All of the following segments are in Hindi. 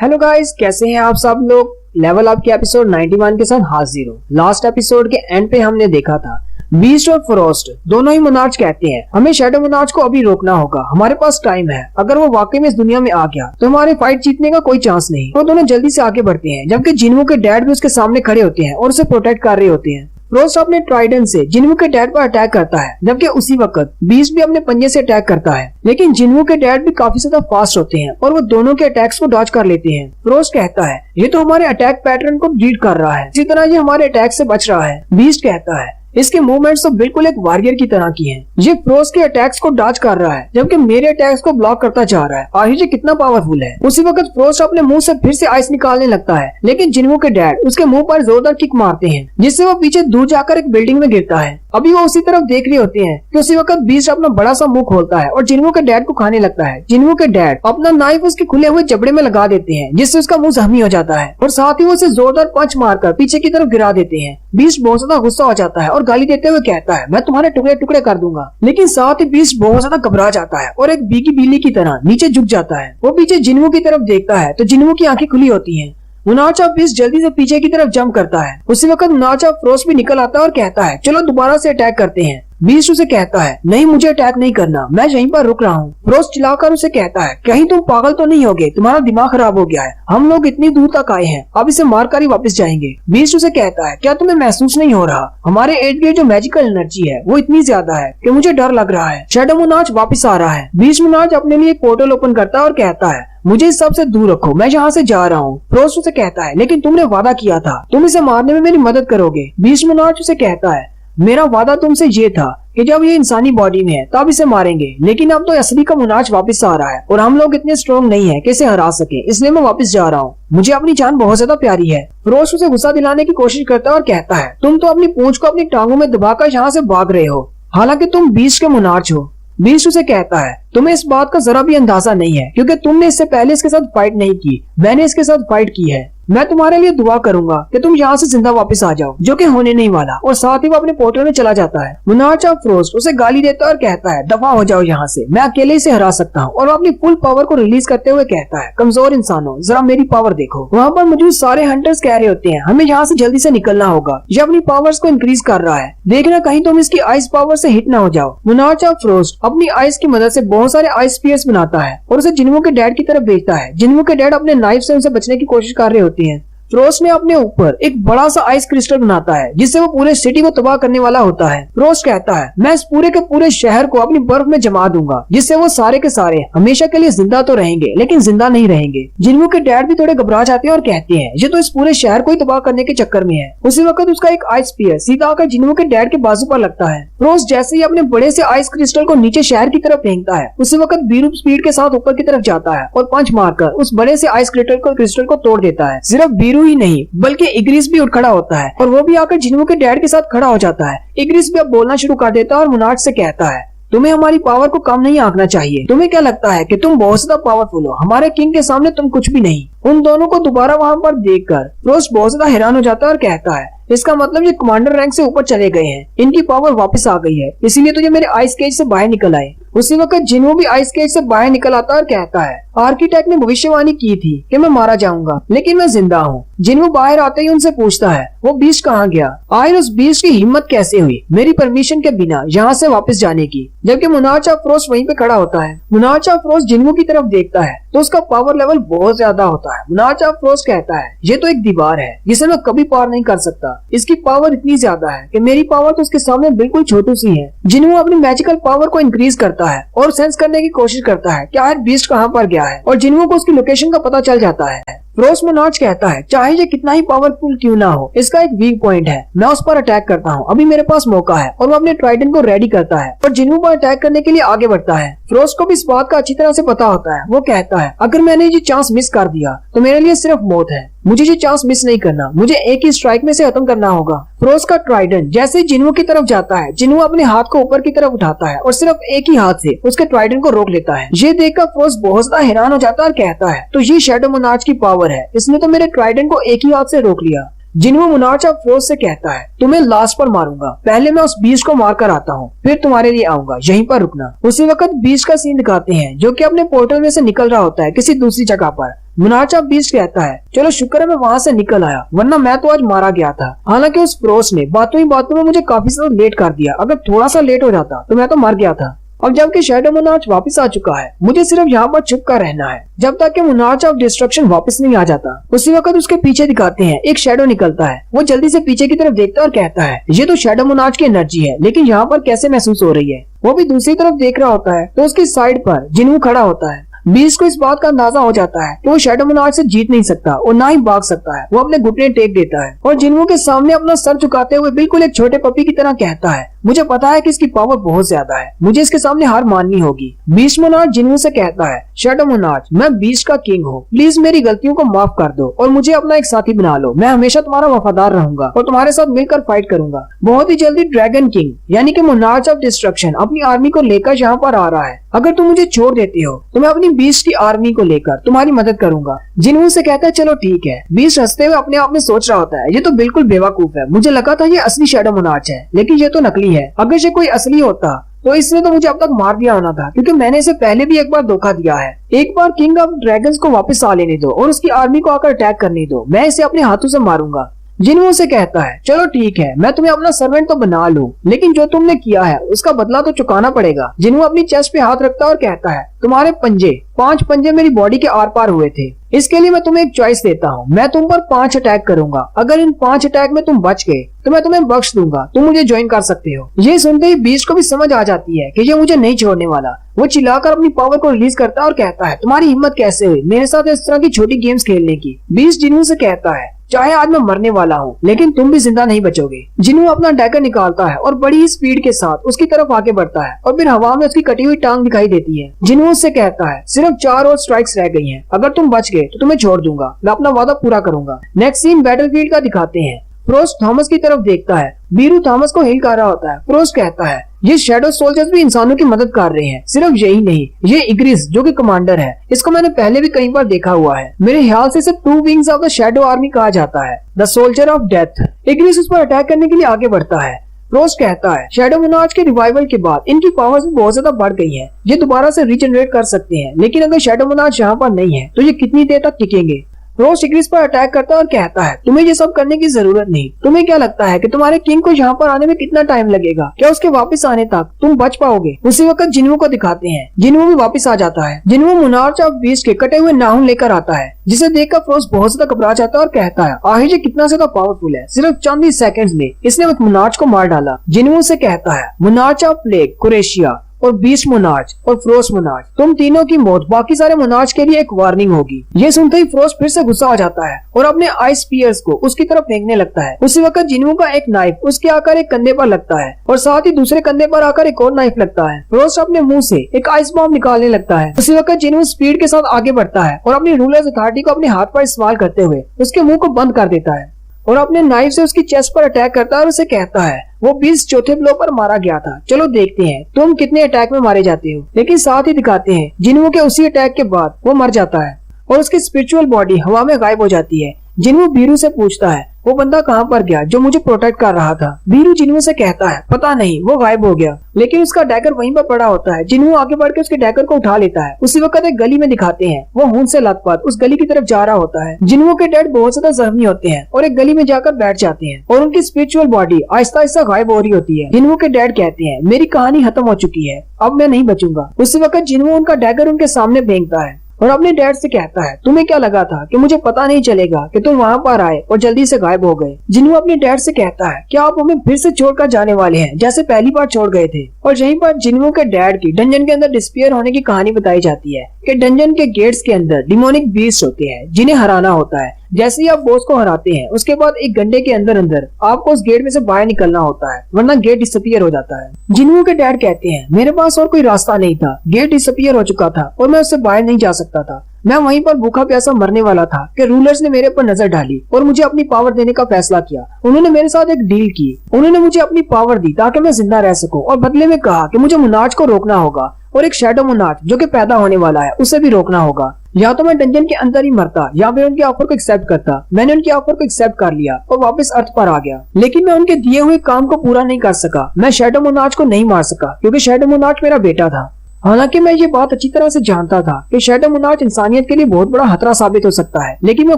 हेलो गाइस, कैसे हैं आप सब लोग। लेवल अप के एपिसोड 91 के साथ हाजिर हूँ। लास्ट एपिसोड के एंड पे हमने देखा था बीस्ट और फ्रॉस्ट दोनों ही मोनार्च कहते हैं हमें शैडो मोनार्च को अभी रोकना होगा, हमारे पास टाइम है। अगर वो वाकई में इस दुनिया में आ गया तो हमारे फाइट जीतने का कोई चांस नहीं। वो दोनों जल्दी से आगे बढ़ते हैं जबकि जिन्वू के डैड भी उसके सामने खड़े होते हैं और उसे प्रोटेक्ट कर रहे होते हैं। फ्रॉस्ट अपने ट्राइडेंट से जिन्वू के डैड पर अटैक करता है जबकि उसी वक्त बीस्ट भी अपने पंजे से अटैक करता है, लेकिन जिन्वू के डैड भी काफी ज्यादा फास्ट होते हैं और वो दोनों के अटैक्स को डॉज कर लेते हैं। फ्रॉस्ट कहता है ये तो हमारे अटैक पैटर्न को रीड कर रहा है, इसी तरह ये हमारे अटैक से बच रहा है। बीस्ट कहता है इसके मूवमेंट्स तो बिल्कुल एक वॉरियर की तरह की हैं। ये फ्रॉस्ट के अटैक्स को डॉज कर रहा है जबकि मेरे अटैक्स को ब्लॉक करता जा रहा है। आखिर ये कितना पावरफुल है। उसी वक्त फ्रॉस्ट अपने मुंह से फिर से आइस निकालने लगता है, लेकिन जिन्वू के डैड उसके मुंह पर जोरदार किक मारते हैं जिससे वो पीछे दूर जाकर एक बिल्डिंग में गिरता है। अभी वो उसी तरफ देख रहे होते हैं कि उसी वक्त बीस्ट अपना बड़ा सा मुंह खोलता है और जिन्वू के डैड को खाने लगता है। जिन्वू के डैड अपना नाइफ उसके खुले हुए जबड़े में लगा देते हैं जिससे उसका मुंह जख्मी हो जाता है और साथ ही वो उसे जोरदार पंच मारकर पीछे की तरफ गिरा देते हैं। बीस्ट बहुत ज्यादा गुस्सा हो जाता है और गाली देते हुए कहता है मैं तुम्हारे टुकड़े टुकड़े कर दूंगा, लेकिन साथ ही बीस्ट बहुत ज्यादा घबरा जाता है और एक बीगी बिल्ली की तरह नीचे झुक जाता है। वो पीछे जिन्वू की तरफ देखता है तो जिन्वू की आंखें खुली होती हैं। मोनार्च ऑफ बीस्ट जल्दी से पीछे की तरफ जंप करता है। उसी वक्त मोनार्च ऑफ फ्रॉस्ट भी निकल आता है और कहता है चलो दोबारा से अटैक करते हैं। बीस्ट उसे कहता है नहीं, मुझे अटैक नहीं करना, मैं यहीं पर रुक रहा हूँ। फ्रॉस्ट चिल्लाकर उसे कहता है कहीं तुम पागल तो नहीं होगे, तुम्हारा दिमाग खराब हो गया है, हम लोग इतनी दूर तक आए हैं, अब इसे मारकर ही वापस जाएंगे। बीस्ट उसे कहता है क्या तुम्हें महसूस नहीं हो रहा, हमारे इर्द गिर्द जो मैजिकल एनर्जी है वो इतनी ज्यादा है कि मुझे डर लग रहा है। शैडो मोनार्च वापस आ रहा है। बीस्ट मोनार्च अपने लिए एक पोर्टल ओपन करता है और कहता है मुझे इस सब से दूर रखो, मैं यहाँ से जा रहा हूँ। फ्रॉस्ट उसे कहता है लेकिन तुमने वादा किया था तुम इसे मारने में मेरी मदद करोगे। बीस्ट मोनार्च उसे कहता है मेरा वादा तुमसे ये था कि जब ये इंसानी बॉडी में है तब इसे मारेंगे, लेकिन अब तो असली का मोनार्च वापस आ रहा है और हम लोग इतने स्ट्रॉन्ग नहीं है कि इसे हरा सके, इसलिए मैं वापस जा रहा हूँ। मुझे अपनी जान बहुत ज्यादा प्यारी है। फ्रॉस्ट उसे गुस्सा दिलाने की कोशिश करता है और कहता है तुम तो अपनी पूंछ को अपनी टांगों में दबाकर यहाँ से भाग रहे हो, हालांकि तुम बीस्ट के मोनार्च हो। बीस्ट उसे कहता है तुम्हें इस बात का जरा भी अंदाजा नहीं है क्योंकि तुमने इससे पहले इसके साथ फाइट नहीं की, मैंने इसके साथ फाइट की है। मैं तुम्हारे लिए दुआ करूंगा कि तुम यहाँ से जिंदा वापस आ जाओ, जो कि होने नहीं वाला। और साथ ही वो अपने पोर्टल में चला जाता है। मोनार्च ऑफ फ्रॉस्ट उसे गाली देता है और कहता है दफा हो जाओ यहाँ से, मैं अकेले इसे हरा सकता हूँ। और वो अपनी फुल पावर को रिलीज करते हुए कहता है कमजोर इंसानों जरा मेरी पावर देखो। वहाँ पर मौजूद सारे हंटर्स कह रहे होते हैं हमें यहाँ से जल्दी से निकलना होगा, ये अपनी पावर्स को इंक्रीज कर रहा है, देखना कहीं तुम इसकी आइस पावर से हिट ना हो जाओ। मोनार्च ऑफ फ्रॉस्ट अपनी आइस की मदद से बहुत सारे आइस स्पीयर्स बनाता है और उसे जिन्वू के डैड की तरफ भेजता है। जिन्वू के डैड अपने नाइफ से उनसे बचने की कोशिश कर रहे होते हैं। फ्रॉस्ट ने अपने ऊपर एक बड़ा सा आइस क्रिस्टल बनाता है जिससे वो पूरे सिटी को तबाह करने वाला होता है। फ्रॉस्ट कहता है मैं इस पूरे के पूरे शहर को अपनी बर्फ में जमा दूंगा जिससे वो सारे के सारे हमेशा के लिए जिंदा तो रहेंगे लेकिन जिंदा नहीं रहेंगे। जिन्वू के डैड भी थोड़े घबरा जाते हैं और कहते हैं ये तो इस पूरे शहर को ही तबाह करने के चक्कर में है। उसी वक्त उसका एक आइस स्पीयर सीधा आकर जिन्वू के डैड के बाजू पर लगता है। फ्रॉस्ट जैसे ही अपने बड़े से आइस क्रिस्टल को नीचे शहर की तरफ फेंकता है, उसी वक्त बीरू स्पीड के साथ ऊपर की तरफ जाता है और पंच मारकर उस बड़े से आइस क्रिस्टल को तोड़ देता है। सिर्फ बीरू ही नहीं बल्कि इग्रिस भी उठ खड़ा होता है और वो भी आकर जिन्वू के डैड के साथ खड़ा हो जाता है। इग्रिस भी अब बोलना शुरू कर देता है और मोनार्च से कहता है तुम्हें हमारी पावर को कम नहीं आंकना चाहिए, तुम्हें क्या लगता है कि तुम बहुत ज्यादा पावरफुल हो, हमारे किंग के सामने तुम कुछ भी नहीं। उन दोनों को दोबारा वहाँ पर देखकर फ्रॉस्ट बहुत ज्यादा हैरान हो जाता है और कहता है इसका मतलब ये कमांडर रैंक से ऊपर चले गए हैं, इनकी पावर वापस आ गई है, इसीलिए तो ये मेरे आइस केज से बाहर निकल आए। उसी वक्त जिन्वू भी आइस केज से बाहर निकल आता है और कहता है आर्किटेक्ट ने भविष्यवाणी की थी कि मैं मारा जाऊंगा लेकिन मैं जिंदा हूँ। जिन्वू बाहर आते ही उनसे पूछता है वो बीस्ट कहाँ गया, आखिर उस बीस्ट की हिम्मत कैसे हुई मेरी परमिशन के बिना यहाँ से वापस जाने की। जबकि मोनार्च ऑफ फ्रॉस्ट वहीं पे खड़ा होता है। मोनार्च ऑफ फ्रॉस्ट जिन्वू की तरफ देखता है तो उसका पावर लेवल बहुत ज्यादा होता है। मोनार्च ऑफ फ्रॉस्ट कहता है ये तो एक दीवार है जिसे मैं कभी पार नहीं कर सकता, इसकी पावर इतनी ज्यादा है कि मेरी पावर तो उसके सामने बिल्कुल छोटी सी है। जिन्वू अपनी मैजिकल पावर को इंक्रीज करता है और सेंस करने की कोशिश करता है कि आखिर बीस्ट कहाँ पर गया है और जिन्वू को उसकी लोकेशन का पता चल जाता है। फ्रॉस्ट मोनार्च कहता है चाहे ये कितना ही पावरफुल क्यों ना हो, इसका एक वीक पॉइंट है, मैं उस पर अटैक करता हूँ, अभी मेरे पास मौका है। और वो अपने ट्राइडेंट को रेडी करता है और जिन्वू पर अटैक करने के लिए आगे बढ़ता है। फ्रॉस्ट को भी इस बात का अच्छी तरह से पता होता है। वो कहता है अगर मैंने ये चांस मिस कर दिया तो मेरे लिए सिर्फ मौत है, मुझे ये चांस मिस नहीं करना, मुझे एक ही स्ट्राइक में से खत्म करना होगा। फ्रॉस्ट का ट्राइडेंट जैसे ही जिन्वू की तरफ जाता है, जिन्वू अपने हाथ को ऊपर की तरफ उठाता है और सिर्फ एक ही हाथ से उसके ट्राइडेंट को रोक लेता है। ये देखकर फ्रॉस्ट बहुत ज्यादा हैरान हो जाता है और कहता है तो ये शैडो मोनार्च की पावर है, इसने तो मेरे ट्राइडेंट को एक ही हाथ से रोक लिया। जिन्हों मुनार्च ऑफ फ्रोस्ट से कहता है तुम्हें लास्ट पर मारूंगा, पहले मैं उस बीस्ट को मार कर आता हूँ, फिर तुम्हारे लिए आऊंगा, यहीं पर रुकना। उसी वक्त बीस्ट का सीन दिखाते हैं जो कि अपने पोर्टल में से निकल रहा होता है किसी दूसरी जगह पर। मुनार्च ऑफ बीस्ट कहता है चलो शुक्र है मैं वहाँ से निकल आया, वरना मैं तो आज मारा गया था। हालांकि उस फ्रोस्ट ने बातों ही बातों में मुझे काफी ज्यादा लेट कर दिया, अगर थोड़ा सा लेट हो जाता तो मैं तो मर गया था। अब जबकि शैडो मोनार्च वापस आ चुका है, मुझे सिर्फ यहाँ पर छुप कर रहना है जब तक कि मोनार्च ऑफ डिस्ट्रक्शन वापस नहीं आ जाता। उसी वक्त उसके पीछे दिखाते हैं एक शैडो निकलता है, वो जल्दी से पीछे की तरफ देखता है और कहता है ये तो शैडो मोनार्च की एनर्जी है, लेकिन यहाँ पर कैसे महसूस हो रही है। वो भी दूसरी तरफ देख रहा होता है तो उसकी साइड पर जिन्हू खड़ा होता है। बीस्ट को इस बात का अंदाजा हो जाता है कि वो शैडो मोनार्च से जीत नहीं सकता और ना ही भाग सकता है। वो अपने घुटने टेक देता है और जिन्हू के सामने अपना सर झुकाते हुए बिल्कुल एक छोटे पपी की तरह कहता है मुझे पता है कि इसकी पावर बहुत ज्यादा है, मुझे इसके सामने हार माननी होगी। बीस्ट मोनार्च जिन्हू से कहता है शैडो मोनार्च मैं बीस्ट का किंग हूँ, प्लीज मेरी गलतियों को माफ कर दो और मुझे अपना एक साथी बना लो। मैं हमेशा तुम्हारा वफादार रहूंगा और तुम्हारे साथ मिलकर फाइट करूंगा। बहुत ही जल्दी ड्रैगन किंग यानी कि मोनार्च ऑफ डिस्ट्रक्शन अपनी आर्मी को लेकर यहाँ पर आ रहा है। अगर तुम मुझे छोड़ देते हो तो मैं अपनी बीस्ट की आर्मी को लेकर तुम्हारी मदद करूंगा। जिन्हू से कहता है चलो ठीक है। बीस्ट हंसते हुए अपने आप में सोच रहा होता है ये तो बिल्कुल बेवकूफ है, मुझे लगा था ये असली शैडो मोनार्च है, लेकिन ये तो नकली है। अगर ये कोई असली होता तो इसने तो मुझे अब तक मार दिया होना था, क्योंकि मैंने इसे पहले भी एक बार धोखा दिया है। एक बार किंग ऑफ ड्रैगन्स को वापस आ लेने दो और उसकी आर्मी को आकर अटैक करने दो, मैं इसे अपने हाथों से मारूंगा। जिन्हू से कहता है चलो ठीक है, मैं तुम्हें अपना सर्वेंट तो बना लूं, लेकिन जो तुमने किया है उसका बदला तो चुकाना पड़ेगा। जिन्हू अपनी चेस्ट पे हाथ रखता है और कहता है तुम्हारे पंजे 5 पंजे मेरी बॉडी के आर पार हुए थे, इसके लिए मैं तुम्हें एक चॉइस देता हूँ। मैं तुम पर 5 अटैक करूंगा, अगर इन 5 अटैक में तुम बच गए तो मैं तुम्हें बख्श दूंगा, तुम मुझे ज्वाइन कर सकते हो। ये सुनते ही बीस्ट को भी समझ आ जाती है कि ये मुझे नहीं छोड़ने वाला। वो चिल्लाकर अपनी पावर को रिलीज करता है और कहता है तुम्हारी हिम्मत कैसे हुई मेरे साथ इस तरह की छोटी गेम्स खेलने की। बीस्ट जिन्हू से कहता है चाहे आज मैं मरने वाला हूँ, लेकिन तुम भी जिंदा नहीं बचोगे। जिन्हू अपना डैगर निकालता है और बड़ी ही स्पीड के साथ उसकी तरफ आगे बढ़ता है और फिर हवा में उसकी कटी हुई टांग दिखाई देती है। जिन्हू उससे कहता है सिर्फ 4 और स्ट्राइक्स रह गई हैं, अगर तुम बच गए तो तुम्हें छोड़ दूंगा, मैं अपना वादा पूरा करूंगा। नेक्स्ट सीन बैटलफील्ड का दिखाते हैं। फ्रोस्ट थॉमस की तरफ देखता है, बीरू थॉमस को हिल कर रहा होता है। फ्रोस्ट कहता है ये शैडो सोल्जर्स भी इंसानों की मदद कर रहे हैं, सिर्फ यही नहीं, ये इग्रिस जो कि कमांडर है, इसको मैंने पहले भी कई बार देखा हुआ है। मेरे ख्याल से इसे 2 wings of the shadow army कहा जाता है, द सोल्जर ऑफ डेथ। इग्रिस उस पर अटैक करने के लिए आगे बढ़ता है। फ्रोस्ट कहता है शैडो मोनार्च के रिवाइवल के बाद इनकी पावर्स भी बहुत ज्यादा बढ़ गई है, ये दोबारा से रीजनरेट कर सकते हैं, लेकिन अगर शैडो मोनार्च यहाँ पर नहीं है तो ये कितनी देर तक टिकेंगे। फ्रोस्ट इग्रिस पर अटैक करता है और कहता है तुम्हें ये सब करने की जरूरत नहीं। तुम्हें क्या लगता है कि तुम्हारे किंग को यहाँ पर आने में कितना टाइम लगेगा? क्या उसके वापस आने तक तुम बच पाओगे? उसी वक्त जिन्हू को दिखाते हैं। जिन्हू भी वापस आ जाता है। जिन्हू मोनार्च ऑफ बीस्ट के कटे हुए नाखून लेकर आता है, जिसे देखकर फ्रोस्ट बहुत ज्यादा घबरा जाता है और कहता है आखिर ये कितना ज्यादा पावरफुल है, सिर्फ चंद ही सेकंड्स में इसने मोनार्च को मार डाला। जिन्हू से कहता है मोनार्च ऑफ प्लेग, कुरेशिया और बीस्ट मोनार्च और फ्रोस्ट मोनार्च, तुम तीनों की मौत बाकी सारे मोनार्च के लिए एक वार्निंग होगी। ये सुनते ही फ्रोस्ट फिर से गुस्सा हो जाता है और अपने आइस स्पीयर्स को उसकी तरफ फेंकने लगता है। उसी वक्त जिन्हू का एक नाइफ उसके आकर एक कंधे पर लगता है और साथ ही दूसरे कंधे पर आकर एक और नाइफ लगता है। फ्रोस्ट अपने मुंह से एक आइस बॉम्ब निकालने लगता है। उसी वक्त जिन्हू स्पीड के साथ आगे बढ़ता है और अपनी रूलर्स अथॉरिटी को अपने हाथ पर इस्तेमाल करते हुए उसके मुंह को बंद कर देता है और अपने नाइफ से उसकी चेस्ट पर अटैक करता है और उसे कहता है वो बीस्ट चौथे ब्लो पर मारा गया था, चलो देखते हैं तुम कितने अटैक में मारे जाते हो। लेकिन साथ ही दिखाते हैं जिन्हू के उसी अटैक के बाद वो मर जाता है और उसकी स्पिरिचुअल बॉडी हवा में गायब हो जाती है। जिन्हू बीरू से पूछता है वो बंदा कहाँ पर गया जो मुझे प्रोटेक्ट कर रहा था? बीरू जिन्हू से कहता है पता नहीं, वो गायब हो गया, लेकिन उसका डैगर वहीं पर पड़ा होता है। जिन्हू आगे बढ़ के उसके डैगर को उठा लेता है। उसी वक्त एक गली में दिखाते हैं वो खून से लथपथ उस गली की तरफ जा रहा होता है। जिन्हू के डैड बहुत ज्यादा जख्मी होते हैं और एक गली में जाकर बैठ जाते हैं और उनकी स्पिरिचुअल बॉडी आहिस्ता आहिस्ता गायब हो रही होती है। जिन्हू के डैड कहते हैं मेरी कहानी खत्म हो चुकी है, अब मैं नहीं बचूंगा। उसी वक्त जिन्हू उनका डैगर उनके सामने फेंकता है और अपने डैड से कहता है तुम्हें क्या लगा था कि मुझे पता नहीं चलेगा कि तुम वहाँ पर आए और जल्दी से गायब हो गए? जिन्हू अपने डैड से कहता है क्या आप हमें फिर से छोड़कर जाने वाले हैं जैसे पहली बार छोड़ गए थे? और यहीं पर जिन्हू के डैड की डंजन के अंदर डिस्पियर होने की कहानी बताई जाती है कि डंजन के गेट्स के अंदर डिमोनिक बीस्ट होते हैं जिन्हें हराना होता है। जैसे ही आप बॉस को हराते हैं उसके बाद एक घंटे के अंदर अंदर आपको उस गेट में से बाहर निकलना होता है, वरना गेट डिसअपीयर हो जाता है। जिन्हू के डैड कहते हैं मेरे पास और कोई रास्ता नहीं था, गेट डिसअपीयर हो चुका था और मैं उससे बाहर नहीं जा सकता था। मैं वहीं पर भूखा प्यासा मरने वाला था कि रूलर्स ने मेरे पर नजर डाली और मुझे अपनी पावर देने का फैसला किया। उन्होंने मेरे साथ एक डील की, उन्होंने मुझे अपनी पावर दी ताकि मैं जिंदा रह सकूं और बदले में कहा कि मुझे मोनार्च को रोकना होगा और एक शैडो मोनार्च जो कि पैदा होने वाला है उसे भी रोकना होगा। या तो मैं डंजन के अंदर ही मरता या फिर उनके ऑफर को एक्सेप्ट करता। मैंने उनके ऑफर को एक्सेप्ट कर लिया और वापस अर्थ पर आ गया, लेकिन मैं उनके दिए हुए काम को पूरा नहीं कर सका। मैं शैडो मोनार्च को नहीं मार सका क्योंकि शैडो मोनार्च मेरा बेटा था। हालांकि मैं ये बात अच्छी तरह से जानता था कि शैडो मोनार्च इंसानियत के लिए बहुत बड़ा खतरा साबित हो सकता है, लेकिन मैं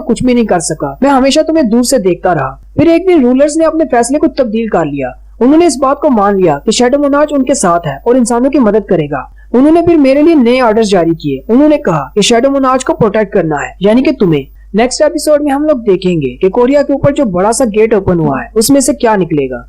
कुछ भी नहीं कर सका। मैं हमेशा तुम्हें दूर से देखता रहा। फिर एक दिन रूलर्स ने अपने फैसले को तब्दील कर लिया। उन्होंने इस बात को मान लिया कि शैडो मोनार्च उनके साथ है और इंसानों की मदद करेगा। उन्होंने फिर मेरे लिए नए ऑर्डर्स जारी किए। उन्होंने कहा कि शैडो मोनार्च को प्रोटेक्ट करना है, यानी कि तुम्हें। नेक्स्ट एपिसोड में हम लोग देखेंगे कि कोरिया के ऊपर जो बड़ा सा गेट ओपन हुआ है उसमें से क्या निकलेगा।